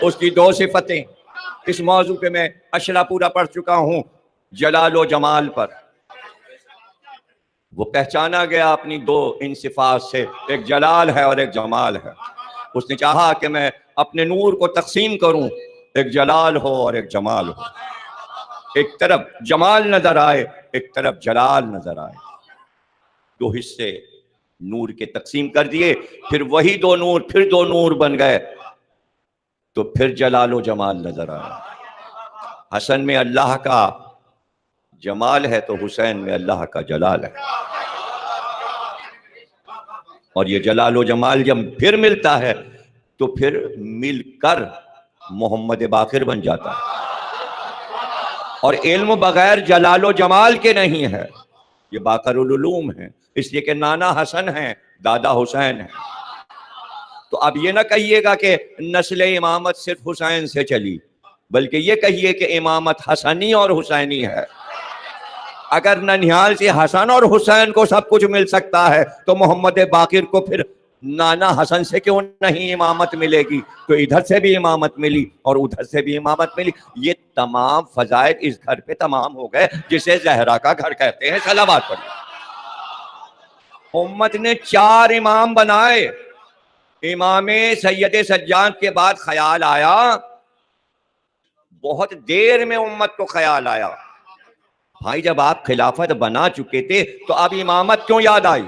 اس کی دو صفتیں، اس موضوع پہ میں اشرا پورا پڑھ چکا ہوں، جلال و جمال پر۔ وہ پہچانا گیا اپنی دو ان صفات سے، ایک جلال ہے اور ایک جمال ہے۔ اس نے چاہا کہ میں اپنے نور کو تقسیم کروں، ایک جلال ہو اور ایک جمال ہو، ایک طرف جمال نظر آئے، ایک طرف جلال نظر آئے۔ دو حصے نور کے تقسیم کر دیے، پھر وہی دو نور پھر دو نور بن گئے، تو پھر جلال و جمال نظر آیا۔ حسن میں اللہ کا جمال ہے تو حسین میں اللہ کا جلال ہے، اور یہ جلال و جمال جب پھر ملتا ہے تو پھر مل کر محمد باقر بن جاتا ہے۔ اور علم بغیر جلال و جمال کے نہیں ہے، یہ باقر العلوم ہے، اس لیے کہ نانا حسن ہیں، دادا حسین ہیں۔ تو اب یہ نہ کہیے گا کہ نسل امامت صرف حسین سے چلی، بلکہ یہ کہیے کہ امامت حسنی اور حسینی ہے۔ اگر ننھیال سے حسن اور حسین کو سب کچھ مل سکتا ہے تو محمد باقر کو پھر نانا حسن سے کیوں نہیں امامت ملے گی؟ تو ادھر سے بھی امامت ملی اور ادھر سے بھی امامت ملی۔ یہ تمام فضائل اس گھر پہ تمام ہو گئے، جسے زہرا کا گھر کہتے ہیں۔ صلوات پڑھیں۔ امت نے 4 امام بنائے۔ امام سید سجاد کے بعد خیال آیا، بہت دیر میں امت کو خیال آیا، بھائی جب آپ خلافت بنا چکے تھے تو اب امامت کیوں یاد آئی؟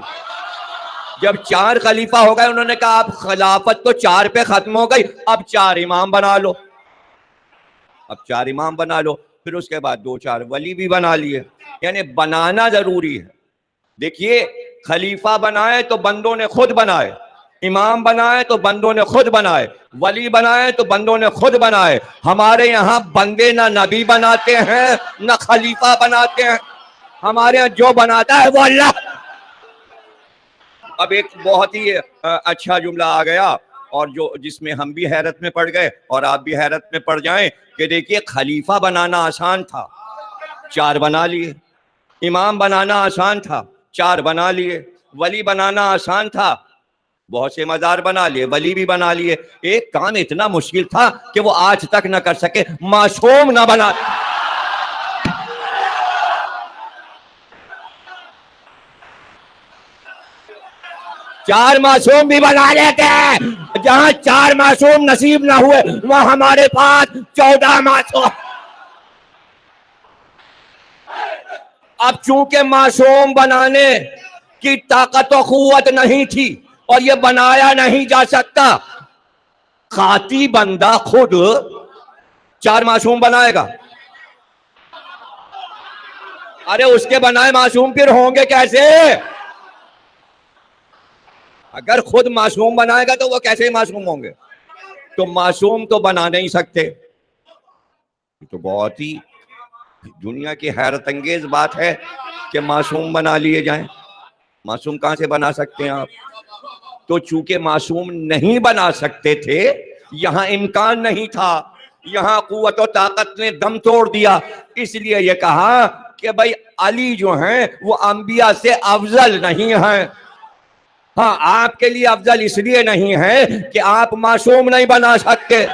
جب 4 خلیفہ ہو گئے، انہوں نے کہا اب خلافت تو 4 پہ ختم ہو گئی، اب 4 امام بنا لو، اب 4 امام بنا لو۔ پھر اس کے بعد 2-4 ولی بھی بنا لیے، یعنی بنانا ضروری ہے۔ دیکھیے، خلیفہ بنائے تو بندوں نے خود بنائے، امام بنائے تو بندوں نے خود بنائے، ولی بنائے تو بندوں نے خود بنائے۔ ہمارے یہاں بندے نہ نبی بناتے ہیں نہ خلیفہ بناتے ہیں، ہمارے یہاں جو بناتا ہے وہ اللہ۔ اب ایک بہت ہی اچھا جملہ آ گیا، اور جس میں ہم بھی حیرت میں پڑ گئے اور آپ بھی حیرت میں پڑ جائیں، کہ دیکھیے خلیفہ بنانا آسان تھا، 4 بنا لیے، امام بنانا آسان تھا، 4 بنا لیے، ولی بنانا آسان تھا، بہت سے مزار بنا لیے، ولی بھی بنا لیے۔ ایک کام اتنا مشکل تھا کہ وہ آج تک نہ کر سکے، معصوم نہ بنا۔ 4 معصوم بھی بنا لیتے ہیں، جہاں 4 معصوم نصیب نہ ہوئے وہاں ہمارے پاس 14 معصوم۔ اب چونکہ معصوم بنانے کی طاقت و قوت نہیں تھی اور یہ بنایا نہیں جا سکتا، خاطی بندہ خود 4 معصوم بنائے گا؟ ارے اس کے بنائے معصوم پھر ہوں گے کیسے؟ اگر خود معصوم بنائے گا تو وہ کیسے معصوم ہوں گے؟ تو معصوم تو بنا نہیں سکتے۔ تو بہت ہی دنیا کی حیرت انگیز بات ہے کہ معصوم بنا لیے جائیں۔ معصوم کہاں سے بنا سکتے ہیں آپ؟ تو چونکہ معصوم نہیں بنا سکتے تھے، یہاں امکان نہیں تھا، یہاں قوت و طاقت نے دم توڑ دیا، اس لیے یہ کہا کہ بھائی علی جو ہیں وہ انبیاء سے افضل نہیں ہیں۔ ہاں، آپ کے لیے افضل اس لیے نہیں ہے کہ آپ معصوم نہیں بنا سکتے،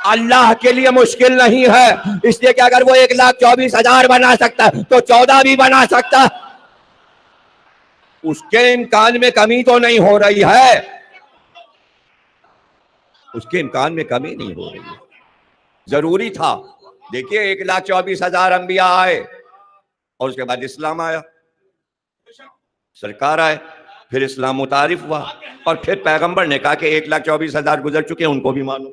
اللہ کے لیے مشکل نہیں ہے، اس لیے کہ اگر وہ 1,24,000 بنا سکتا تو 14 بھی بنا سکتا۔ اس کے امکان میں کمی تو نہیں ہو رہی ہے، اس کے امکان میں کمی نہیں ہو رہی ہے، ضروری تھا۔ دیکھیے 1,24,000 انبیاء آئے اور اس کے بعد اسلام آیا، سرکار آئے، پھر اسلام متعارف ہوا، اور پھر پیغمبر نے کہا کہ 1,24,000 گزر چکے، ان کو بھی مانو۔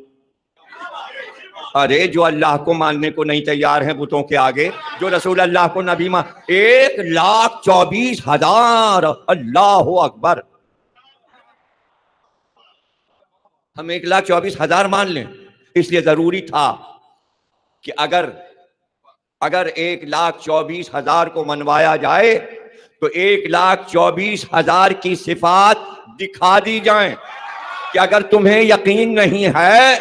ارے جو اللہ کو ماننے کو نہیں تیار ہیں بتوں کے آگے، جو رسول اللہ کو نبی 1,24,000، اللہ اکبر! ہم 1,24,000 مان لیں، اس لیے ضروری تھا کہ اگر 1,24,000 کو منوایا جائے تو 1,24,000 کی صفات دکھا دی جائیں کہ اگر تمہیں یقین نہیں ہے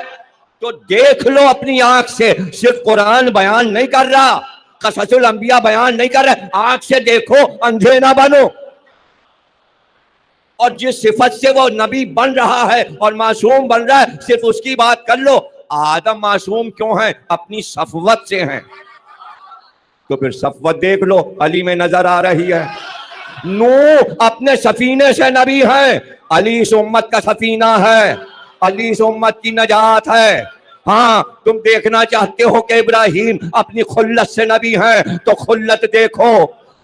تو دیکھ لو اپنی آنکھ سے، صرف قرآن بیان نہیں کر رہا، قصص الانبیاء بیان نہیں کر رہا، آنکھ سے دیکھو، اندھے نہ بنو۔ اور جس صفت سے وہ نبی بن رہا ہے اور معصوم بن رہا ہے، صرف اس کی بات کر لو۔ آدم معصوم کیوں ہیں؟ اپنی صفوت سے ہیں. تو پھر صفوت دیکھ لو، علی میں نظر آ رہی ہے. نوح اپنے سفینے سے نبی ہیں، علی اس امت کا سفینہ ہے، علی اس امت کی نجات ہے. ہاں تم دیکھنا چاہتے ہو کہ ابراہیم اپنی خلت سے نبی ہیں، تو خلت دیکھو،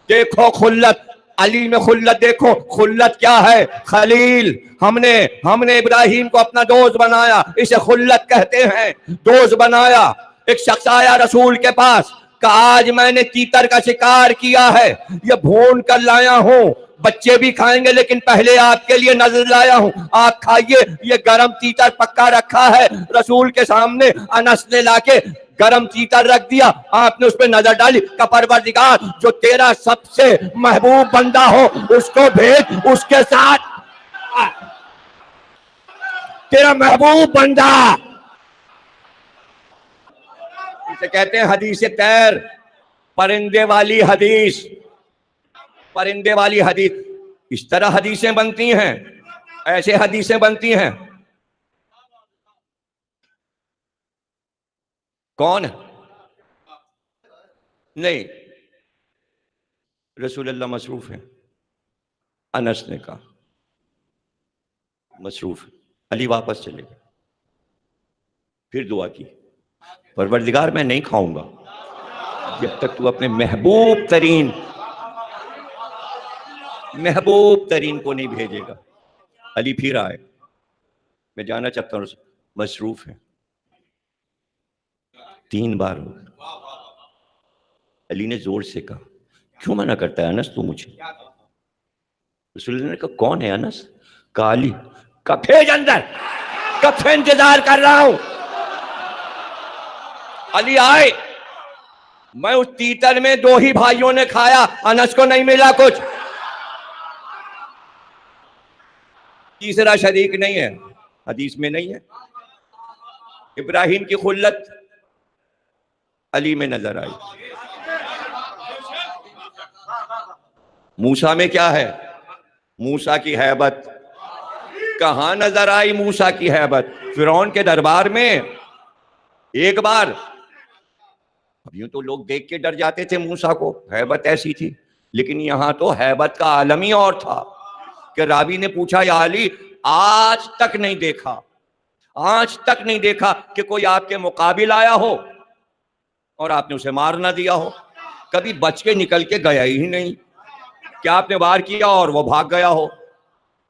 دیکھو خلت، علی میں خلت دیکھو. خلت کیا ہے؟ خلیل. ہم نے ابراہیم کو اپنا دوست بنایا، اسے خلت کہتے ہیں. دوست بنایا. ایک شخص آیا رسول کے پاس کہ آج میں نے تیتر کا شکار کیا ہے، یہ بھون کر لایا ہوں، بچے بھی کھائیں گے لیکن پہلے آپ کے لیے نظر لایا ہوں، آپ کھائیے. یہ گرم تیتر پکا رکھا ہے. رسول کے سامنے انس نے لا کے گرم تیتر رکھ دیا. آپ نے اس پہ نظر ڈالی کہ پروردگار جو تیرا سب سے محبوب بندہ ہو اس کو بھیج، اس کے ساتھ تیرا محبوب بندہ. اسے کہتے ہیں حدیث طیر، پرندے والی حدیث. پرندے والی حدیث. اس طرح حدیثیں بنتی ہیں، ایسے حدیثیں بنتی ہیں. کون؟ نہیں، رسول اللہ مصروف ہیں. انس نے کہا مصروف ہے. علی واپس چلے گئے. پھر دعا کی، پروردگار میں نہیں کھاؤں گا جب تک تو اپنے محبوب ترین کو نہیں بھیجے گا. علی پھر آئے، میں جانا چاہتا ہوں، مصروف ہیں. 3 بار ہو گئے. علی نے زور سے کہا کیوں منع کرتا ہے انس تو مجھے؟ رسول اللہ نے کہا کون ہے انس؟ کہا علی. کہا بھیج اندر، کب سے انتظار کر رہا ہوں. علی آئے. میں اس تیتر میں 2 ہی بھائیوں نے کھایا، انس کو نہیں ملا کچھ. تیسرا شریک نہیں ہے، حدیث میں نہیں ہے. ابراہیم کی خلت علی میں نظر آئی. موسیٰ میں کیا ہے؟ موسیٰ کی ہیبت کہاں نظر آئی؟ موسیٰ کی ہیبت فرعون کے دربار میں. ایک بار اب یوں تو لوگ دیکھ کے ڈر جاتے تھے موسیٰ کو، ہیبت ایسی تھی. لیکن یہاں تو ہیبت کا عالم ہی اور تھا کہ راوی نے پوچھا یا علی آج تک نہیں دیکھا کہ کوئی آپ کے مقابل آیا ہو اور آپ نے اسے مار نہ دیا ہو، کبھی بچ کے نکل کے گیا ہی نہیں. کیا آپ نے وار کیا اور وہ بھاگ گیا ہو؟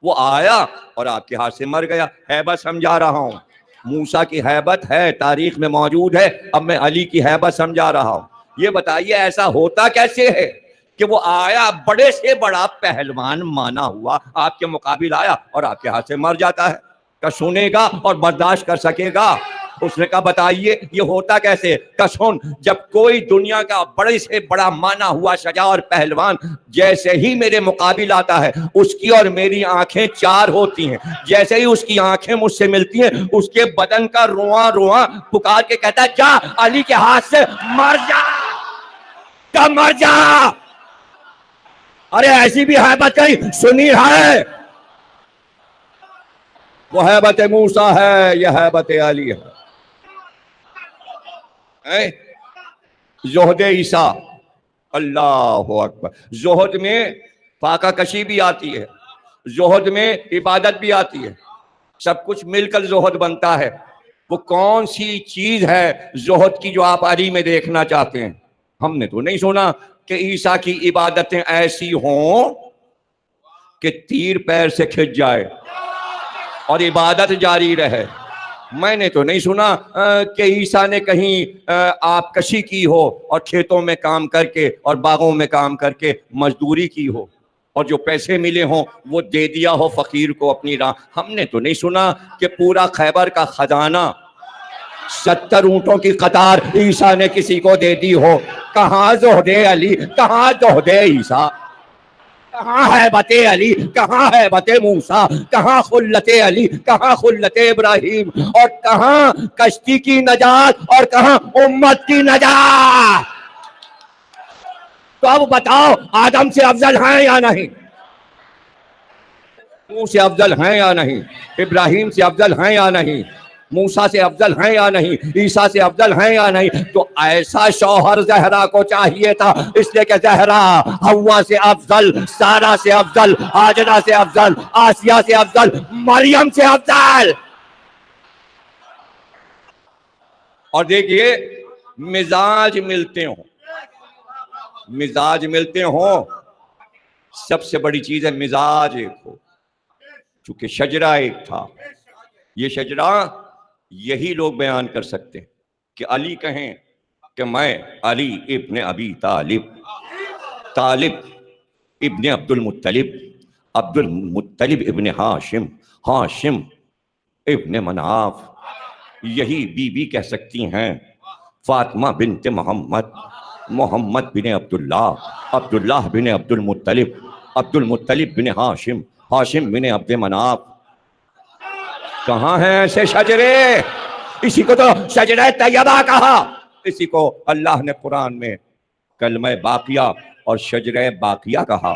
وہ آیا اور آپ کے ہاتھ سے مر گیا. ہیبت سمجھا رہا ہوں، موسیٰ کی ہیبت ہے، تاریخ میں موجود ہے. اب میں علی کی ہیبت سمجھا رہا ہوں. یہ بتائیے ایسا ہوتا کیسے ہے کہ وہ آیا، بڑے سے بڑا پہلوان مانا ہوا، آپ کے مقابل آیا اور آپ کے ہاتھ سے مر جاتا ہے؟ کہ سنے گا اور برداشت کر سکے گا؟ اس نے کہا بتائیے یہ ہوتا کیسے؟ کہ سن، جب کوئی دنیا کا بڑے سے بڑا مانا ہوا شجاع اور پہلوان جیسے ہی میرے مقابل آتا ہے، اس کی اور میری آنکھیں 4 ہوتی ہیں. جیسے ہی اس کی آنکھیں مجھ سے ملتی ہیں، اس کے بدن کا رواں رواں پکار کے کہتا ہے جا علی کے ہاتھ سے مر جا، کہ مر جا. ارے ایسی بھی ہیبت کہیں سنی ہے؟ وہ ہیبت موسیٰ ہے، یہ ہیبت علی ہے. زہد عیسیٰ، اللہ اکبر. زہد میں فاقہ کشی بھی آتی ہے، زہد میں عبادت بھی آتی ہے، سب کچھ مل کر زہد بنتا ہے. وہ کون سی چیز ہے زہد کی جو آپ علی میں دیکھنا چاہتے ہیں؟ ہم نے تو نہیں سنا کہ عیسیٰ کی عبادتیں ایسی ہوں کہ تیر پیر سے کھنچ جائے اور عبادت جاری رہے. میں نے تو نہیں سنا کہ عیسیٰ نے کہیں آپ کشی کی ہو اور کھیتوں میں کام کر کے اور باغوں میں کام کر کے مزدوری کی ہو اور جو پیسے ملے ہوں وہ دے دیا ہو فقیر کو اپنی راہ. ہم نے تو نہیں سنا کہ پورا خیبر کا خزانہ 70 اونٹوں کی قطار عیسیٰ نے کسی کو دے دی ہو. کہاں زہد علی، کہاں زہد عیسیٰ، کہاں ہیبت علی، کہاں ہیبت موسیٰ، کہاں خلت علی، کہاں خلت ابراہیم، اور کہاں کشتی کی نجات اور کہاں امت کی نجات؟ تو اب بتاؤ آدم سے افضل ہیں یا نہیں؟ نوح سے افضل ہیں یا نہیں؟ ابراہیم سے افضل ہیں یا نہیں؟ موسیٰ سے افضل ہیں یا نہیں، عیسیٰ سے افضل ہیں یا نہیں؟ تو ایسا شوہر زہرا کو چاہیے تھا، اس لیے کہ زہرا حوا سے افضل، سارہ سے افضل، ہاجرہ سے افضل، آسیہ سے افضل، مریم سے افضل۔ اور دیکھیے مزاج ملتے ہوں، مزاج ملتے ہوں، سب سے بڑی چیز ہے مزاج ایک ہو۔ چونکہ شجرہ ایک تھا، یہ شجرہ یہی لوگ بیان کر سکتے ہیں کہ علی کہیں کہ میں علی ابن ابی طالب، طالب ابن عبد المطلب، عبد المطلب ابن ہاشم، ہاشم ابن مناف۔ یہی بی بی کہہ سکتی ہیں فاطمہ بنت محمد، محمد بن عبداللہ، عبداللہ بن عبد المطلب، عبد المطلب بن ہاشم، ہاشم بن عبد مناف۔ کہاں ہیں ایسے شجرے؟ اسی کو تو شجرہ طیبہ کہا، اسی کو اللہ نے قرآن میں کلمہ باقیہ اور شجرہ باقیہ کہا۔